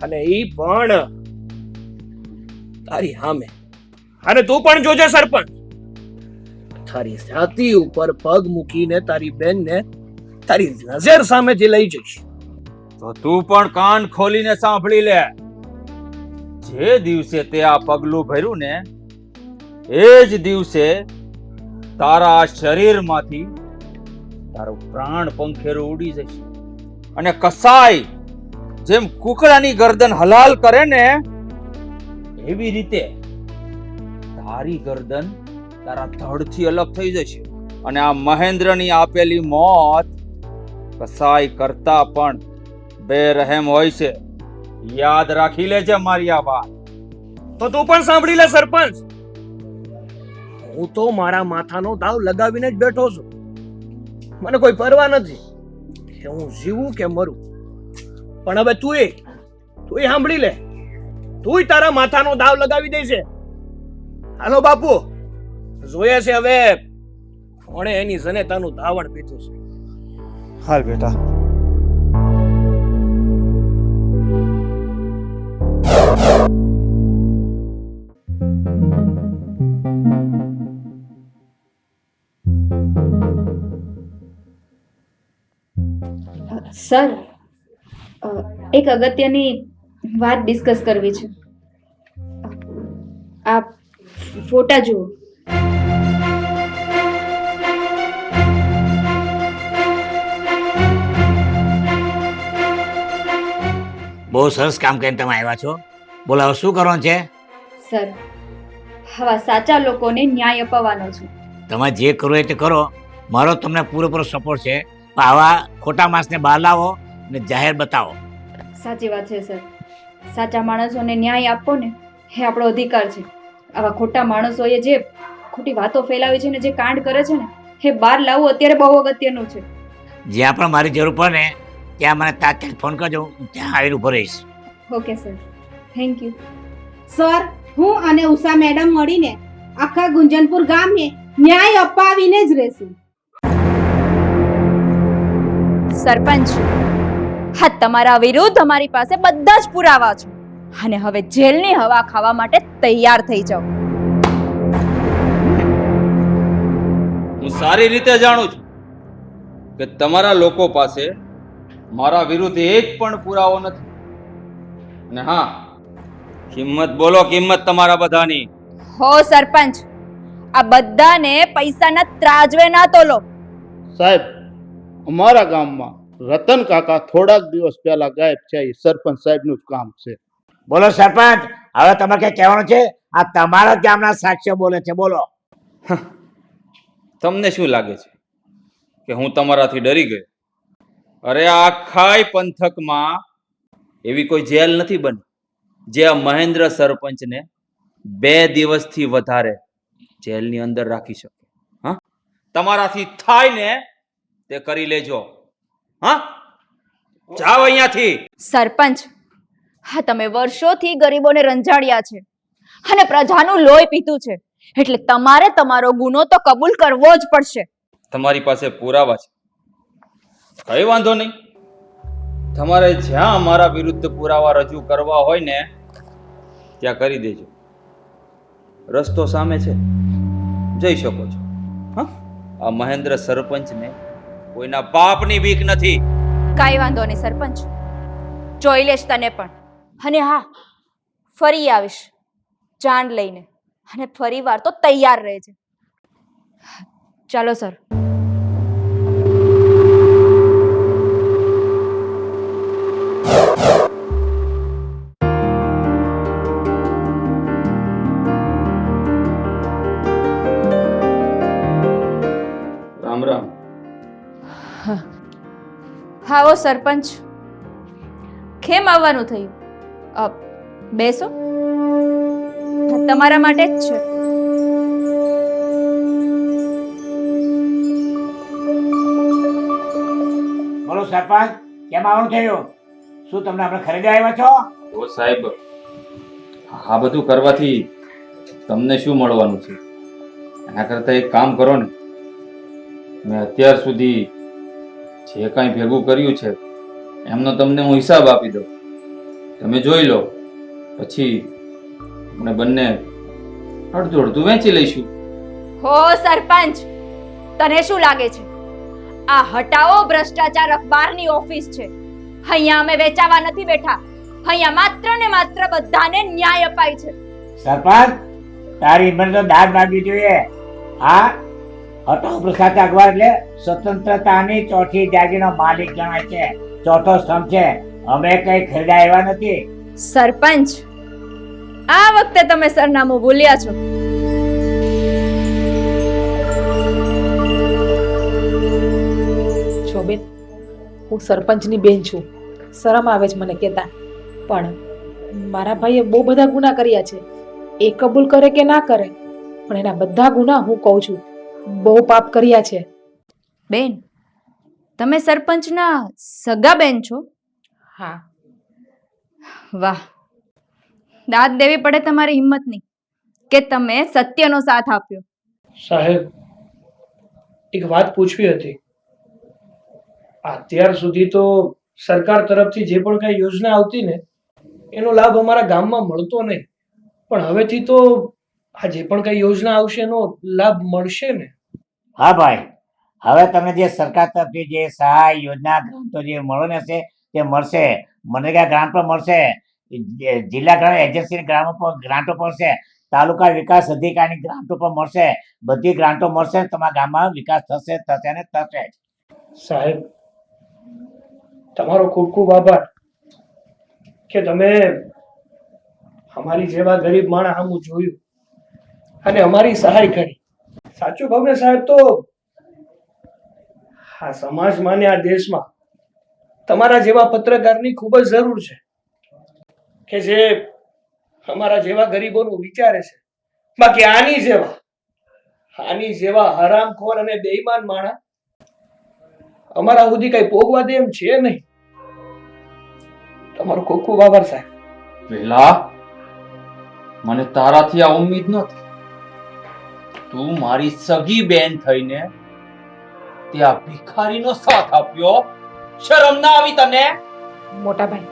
અને ઈ પણ તારી સામે. અને તું પણ જોજે સરપંચ, તારી છાતી ઉપર પગ મૂકીને તારી બેનને તારી નજર સામેથી લઈ જઈશ.
તો તું પણ કાન ખોલીને સાંભળી લે. જે દિવસે તે આ પગલું ભર્યું ને, એ જ દિવસે તારા શરીરમાંથી તારું પ્રાણ પંખેરું ઉડી જશે. અને કસાઈ જેમ કુકડાની ગરદન હલાલ કરે ને, એવી રીતે તારી ગરદન તારા ધડથી અલગ થઈ જશે. અને આ મહેન્દ્રની આપેલી મોત કસાઈ કરતા પણ બેરહેમ હોય છે. યાદ રાખી લેજે મારી આ વાત.
તો તું પણ સાંભળી લે સરપંચ. હું તો મારા માથાનો દાવ લગાવીને જ બેઠો છું. મને કોઈ પરવા નથી કે હું જીવું કે મરું. પણ હવે તું સાંભળી લે. તું તારા માથાનો દાવ લગાવી દે છે. હાલો બાપુ, જોઈએ છે હવે કોણે એની જનેતાનું ધાવણ પીધું છે.
હાલ બેટા.
સર, એક અગત્યની વાત ડિસ્કસ કરવી છે. આ ફોટા જુઓ.
બહુ સરસ કામ કરીને તમે આવ્યા છો. બોલો હવે શું કરવાનું છે?
સર, આવા સાચા લોકોને ન્યાય અપાવવાનો છે.
તમે જે કરો એ તે કરો, મારો તમને પૂરેપૂરો સપોર્ટ છે. પણ આવા ખોટા માણસને બહાર લાવો અને જાહેર બતાવો.
સાચી વાત છે સર. સાચા માણસોને ન્યાય આપવો ને એ આપણો અધિકાર છે. આવા ખોટા માણસોએ જે ખોટી વાતો ફેલાવી છે ને જે કાંડ કરે છે ને એ બહાર લાવવું અત્યારે બહુ અગત્યનું છે.
જ્યાં પણ મારી જરૂર પડે ને ત્યાં મને તાત્કાલિક ફોન કરજો, હું ત્યાં આવીને ઉભો રહીશ.
Okay sir, thank you.
Sir, હું અને ઉષા મેડમ મળીને આખા ગુંજનપુર ગામને ન્યાય અપાવીને જ રહેશું.
સરપંચ, હા, તમારા વિરુદ્ધ અમારી પાસે બધા જ પુરાવા છે અને હવે જેલની હવા ખાવા માટે તૈયાર થઈ જાઓ.
હું સારી રીતે જાણું છું કે તમારા લોકો પાસે મારા વિરુદ્ધ એક પણ પુરાવો નથી. અને હા, કિંમત બોલો, કિંમત તમારા બધાની.
હો સરપંચ, આ બધાને પૈસાના ત્રાજવે ના તોલો.
સાહેબ, અમારા ગામમાં રતન કાકા થોડાક દિવસ પહેલા ગાયબ છે. એ સરપંચ સાહેબનું જ કામ છે.
બોલો સરપંચ, હવે તમારે કઈ કહેવાનું છે? આ તમારા જ ગામના સાક્ષ્ય બોલે છે, બોલો.
તમને શું લાગે છે કે હું તમારાથી ડરી ગયો? અરે આખાય પંથકમાં એવી કોઈ જેલ નથી બની જે આ મહેન્દ્ર સરપંચને 2 દિવસથી વધારે જેલની અંદર રાખી શકે. હા, તમારાથી થાય ને તે કરી લેજો. હા, જાઓ અહીંયાથી.
સરપંચ, હા, તમે વર્ષોથી ગરીબોને રંજાડ્યા છે અને પ્રજાનું લોહી પીધું છે, એટલે તમારે તમારો ગુનો તો કબૂલ કરવો જ પડશે.
તમારી પાસે પુરાવા છે, કઈ વાંધો નહીં. તમારે જ્યાં અમારા વિરુદ્ધ પુરાવા રજૂ કરવા હોય ને ત્યાં કરી દેજો. રસ્તો સામે છે, જઈ શકો છો. હા, આ મહેન્દ્ર સરપંચને કોઈના પાપની બીક નથી.
કાંઈ વાંધો નહીં સરપંચ, જોઈ લેશ તને પણ. અને હા, ફરી આવીશ જાન લઈને, અને ફરી વાર તો તૈયાર રહેજે. ચાલો સર.
રામ રામ.
હાવો સરપંચ, કેમ આવવાનું થયું? બેસો, તમારા માટે જ છે.
બોલો સરપંચ, કેમ આવવાનું થયું? શું તમને આપણે ખરીદવા આવ્યા છો?
ઓ સાહેબ, આ બધું કરવાથી તમને શું મળવાનું છે? એના કરતા એક કામ કરો ને, મેં અત્યાર સુધી જે કાંઈ ભેગું કર્યું છે એમનો તમને હું હિસાબ આપી દઉં. તમે જોઈ લો, પછી આપણે બંને અડધું અડધું વેચી લઈશું.
હો સરપંચ, તને શું લાગે છે આ હટાવો ભ્રષ્ટાચાર અખબારની ઓફિસ છે? અહીંયા અમે વેચાવા નથી બેઠા, અહીંયા માત્ર ને માત્ર બધાને ન્યાય અપાય છે.
સરપંચ, તારી મને તો દાદ માંગવી જોઈએ. હા, હટાવ ભ્રષ્ટાચાર અખબાર એટલે સ્વતંત્રતાની ચોથી જાગીરનો માલિક ગણાય છે, ચોથો સ્તંભ છે. અમે કઈ ખરીદા આવ્યા નથી.
સરપંચ, આ વખતે તમે સરનામું ભૂલ્યા છો.
છો બેન,
હું સરપંચની બેન છું, શરમ આવે છે મને કહેતા. પણ મારા ભાઈએ બહુ બધા ગુના કર્યા છે. એ કબૂલ કરે કે ના કરે, પણ એના બધા ગુના હું કહું છું. બહુ પાપ કર્યા છે.
બેન, તમે સરપંચના સગા બેન છો?
હા.
વાહ, દાદ દેવી પડે તમારી હિંમતની કે તમે સત્યનો સાથ આપ્યો.
સાહેબ, એક વાત પૂછવી હતી. અત્યાર સુધી તો સરકાર તરફથી જે પણ કઈ યોજના આવતી ને એનો લાભ અમારા ગામમાં મળતો નહીં, પણ હવેથી તો આ જે પણ કઈ યોજના આવશે એનો લાભ મળશે ને?
હા ભાઈ, હવે તમને જે સરકાર તરફથી જે સહાય યોજના ગ્રાન્ટો જે મળવાની હશે તે મળશે. મનરેગા ગ્રાન્ટ પણ મળશે, જિલ્લા ગ્રાન્ટ એજન્સીની ગ્રાન્ટો મળશે, તાલુકા વિકાસ અધિકારીની ગ્રાન્ટો પણ મળશે. બધી ગ્રાન્ટો મળશે, તમારા ગામમાં વિકાસ થશે થશે ને થશે.
સાહેબ, તમારો ખૂબ ખૂબ આભાર કે તમે અમારી જેવા ગરીબ માણસ આમ જોયું અને અમારી સહાય કરી. સાચું કહું ને સાહેબ, તો આ સમાજમાં ને આ દેશમાં તમારા જેવા પત્રકારની ખૂબ જ જરૂર છે કે જે અમારા જેવા ગરીબોનું વિચારે છે. બાકી આની જેવા હરામખોર અને બેઈમાન માણસ અમારા સુધી કઈ પોગવા દે એમ છે નહીં. તમારો ખૂબ ખૂબ આભાર સાહેબ.
પહેલા મને તારાથી આ ઉમ્મીદ નહોતી. તું મારી સગી બેન થઈને ત્યાં ભિખારીનો સાથ આપ્યો. શરમ ના આવી તને?
મોટા ભાઈ,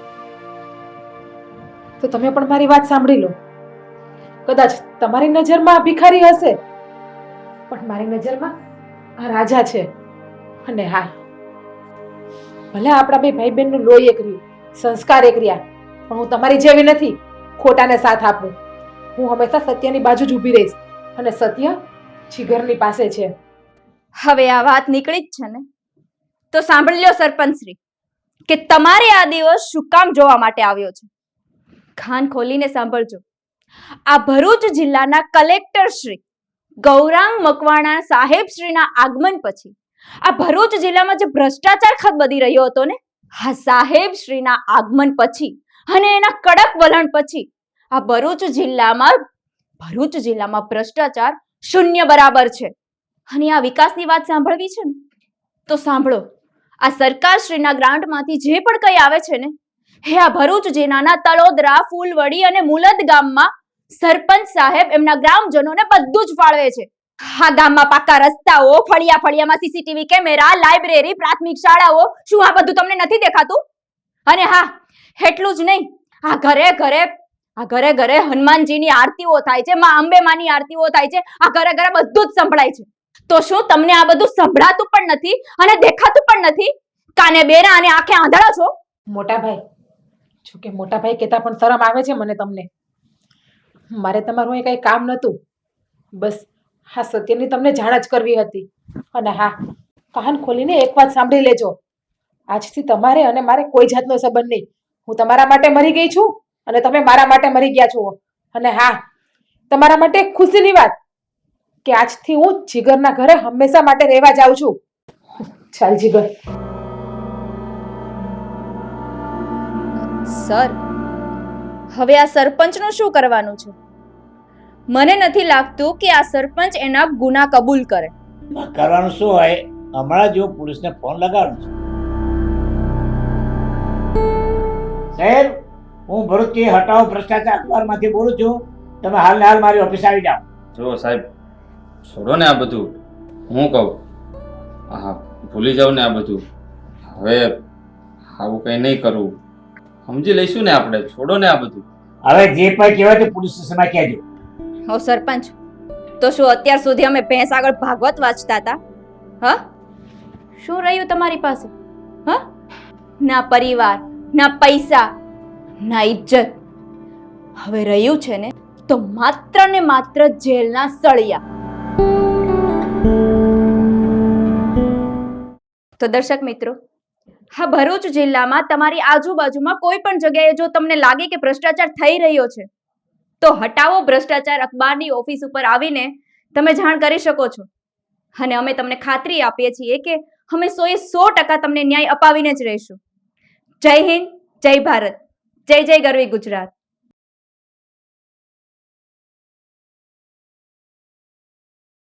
તો તમે પણ મારી વાત સાંભળી લો. કદાચ તમારી નજરમાં આ ભિખારી હશે, પણ મારી નજરમાં આ રાજા છે. અને હા, ભલે આપણા બે ભાઈ બહેનનું લોહી એક રહ્યું, સંસ્કાર એક રહ્યા, પણ હું તમારી જેવી નથી ખોટાને સાથ આપું. હું હંમેશા સત્યની બાજુ જ ઊભી રહીશ, અને સત્ય જીગરની પાસે છે.
હવે આ વાત નીકળી જ છે ને, તો સાંભળી લો સરપંચશ્રી કે તમારે આ દિવસ શું કામ જોવા માટે આવ્યો છે. કાન ખોલીને સાંભળજો. આ ભરૂચ જિલ્લાના કલેક્ટર શ્રી ગૌરાંગ મકવાણા સાહેબ શ્રીના આગમન પછી આ ભરૂચ જિલ્લામાં જે ભ્રષ્ટાચાર ખદબદી રહ્યો હતો ને, આ સાહેબ શ્રીના આગમન પછી અને એના કડક વલણ પછી આ ભરૂચ જિલ્લામાં ભ્રષ્ટાચાર શૂન્ય બરાબર છે. અને આ વિકાસની વાત સાંભળવી છે ને, તો સાંભળો. આ સરકારશ્રીના ગ્રાન્ટમાંથી જે પણ કંઈ આવે છે ને, એ આ ભરૂચ જિલ્લાના તળોદરા, ફૂલવડી અને મુલદ ગામમાં સરપંચ સાહેબ એમના ગ્રામજનોને બધું જ ફાળવે છે. આ ગામમાં પાકા રસ્તાઓ, ફળિયામાં સીસીટીવી કેમેરા, લાઇબ્રેરી, પ્રાથમિક શાળાઓ, શું આ બધું તમને નથી દેખાતું? અને હા, એટલું જ નહીં, આ ઘરે ઘરે હનુમાનજીની આરતીઓ થાય છે, માં અંબે માની આરતીઓ થાય છે. આ ઘરે ઘરે બધું જ સંભળાય છે. તો શું તમને આ બધું સંભળાતું પણ નથી અને દેખાતું પણ નથી? કાને બેરા અને આંખે આંધળા છો?
મોટા ભાઈ, જોકે મોટા ભાઈ કહેતા પણ શરમ આવે છે મને તમને. મારે તમારું અહીં કઈ કામ નહોતું, બસ હા સત્યની તમને જાણ જ કરવી હતી. અને હા, કાન ખોલીને એક વાત સાંભળી લેજો. આજથી તમારે અને મારે કોઈ જાતનો સંબંધ નહીં. હું તમારા માટે મરી ગઈ છું અને તમે મારા માટે મરી ગયા છો. અને હા, તમારા માટે એક ખુશીની વાત કે આજથી હું જીગરના ઘરે હંમેશા માટે રહેવા જાઉં છું. ચાલ જીગર.
સર, હવે આ સરપંચનું શું કરવાનું છે? મને નથી લાગતું કે આ સરપંચ એના ગુના કબૂલ કરે.
કરવાનું શું હોય? હમણાં જો પોલીસને ફોન લગાડું છું. સાહેબ, હું ભરૂચથી હટાવો ભ્રષ્ટાચાર અખબારમાંથી બોલું છું. તમે હાલ ને હાલ મારી ઓફિસ આવી જાઓ.
જો સાહેબ, છોડો ને આ બધું. હું કહું, હા ભૂલી જાવ ને આ બધું. હવે આવું કંઈ નહીં કરવું. સમજી લઈશું ને આપણે. છોડો ને આ બધું.
હવે જે પણ કહેવાય તે પોલીસ સ્ટેશનમાં કહેજો.
હો સરપંચ, તો શું અત્યાર સુધી અમે ભેંસ આગળ ભાગવત વાંચતા હતા? હા, શું રહ્યું તમારી પાસે? હા, ના પરિવાર, ના પૈસા, ના ઇજ્જત. હવે રહ્યું છે ને તો માત્ર ને માત્ર જેલના સળિયા. તો દર્શક મિત્રો, હા ભરૂચ જિલ્લામાં તમારી આજુબાજુમાં કોઈ પણ જગ્યાએ જો તમને લાગે કે ભ્રષ્ટાચાર થઈ રહ્યો છે, તો હટાવો ભ્રષ્ટાચાર અખબારની ઓફિસ ઉપર આવીને તમે જાણ કરી શકો છો. અને અમે તમને ખાતરી આપીએ છીએ કે અમે 100% તમને ન્યાય અપાવીને જ રહીશું. જય હિન્દ, જય ભારત, જય જય ગરવી ગુજરાત.